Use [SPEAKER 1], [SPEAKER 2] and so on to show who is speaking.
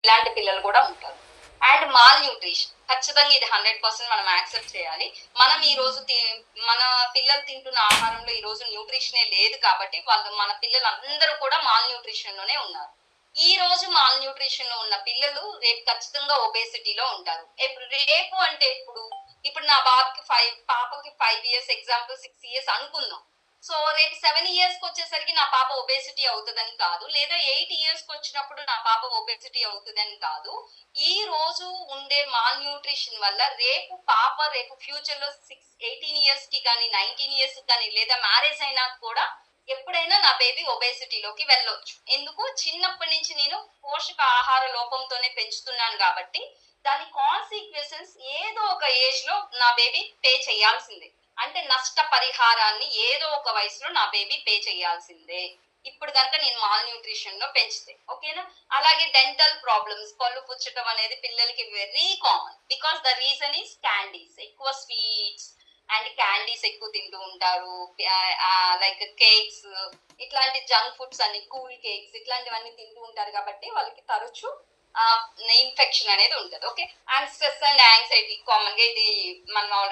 [SPEAKER 1] ఇలాంటి పిల్లలు కూడా ఉంటారు. అండ్ మాల్ న్యూట్రిషన్ ఖచ్చితంగా ఇది 100% మనం యాక్సెప్ట్ చేయాలి. మనం ఈ రోజు మన పిల్లలు తింటున్న ఆహారంలో ఈ రోజు న్యూట్రిషనే లేదు కాబట్టి మన పిల్లలందరూ కూడా మాల్ న్యూట్రిషన్ లోనే ఉన్నారు. ఈ రోజు మాల్ న్యూట్రిషన్ లో ఉన్న పిల్లలు రేపు ఖచ్చితంగా ఒబేసిటీలో ఉంటారు. రేపు అంటే ఇప్పుడు నా పాపకి 5 ఇయర్స్, ఎగ్జాంపుల్ 6 ఇయర్స్ అనుకుందాం. సో రేపు 7 ఇయర్స్ కి వచ్చేసరికి నా పాప ఒబేసిటీ అవుతుందని కాదు, లేదా 8 ఇయర్స్ కి వచ్చినప్పుడు నా పాప ఒబేసిటీ అవుతుందని కాదు. ఈ రోజు ఉండే మాల్ న్యూట్రిషన్ వల్ల రేపు ఫ్యూచర్ లో 18 ఇయర్స్ కి కానీ 19 ఇయర్స్ కి కానీ లేదా మ్యారేజ్ అయినా కూడా ఎప్పుడైనా నా బేబీ ఒబేసిటీలోకి వెళ్ళొచ్చు. ఎందుకు? చిన్నప్పటి నుంచి నేను పోషక ఆహార లోపంతోనే పెంచుతున్నాను కాబట్టి దాని కాన్సిక్వెన్సెస్ ఏదో ఒక ఏజ్ లో నా బేబీ పే చేయాల్సిందే. అంటే నష్ట పరిహారాన్ని ఏదో ఒక వయసులో నా బేబీ పే చేయాల్సిందే. ఇప్పుడు కనుక నేను మాల్ న్యూట్రిషన్ లో పెంచితే, ఓకేనా? అలాగే డెంటల్ ప్రాబ్లమ్స్, పళ్ళు పుచ్చటం అనేది పిల్లలకి very common. Because the reason is candies, ఎక్కువ స్వీట్స్ అండ్ క్యాండీస్ ఎక్కువ తింటూ ఉంటారు. లైక్ కేక్స్, ఇట్లాంటి జంక్ ఫుడ్స్ అన్ని, కూల్ కేక్స్ ఇట్లాంటివన్నీ తింటూ ఉంటారు కాబట్టి వాళ్ళకి తరచు ఇన్ఫెక్షన్ అనేది ఉంటుంది. Okay. And stress and anxiety common గా ఇది మనం ఆల్రెడీ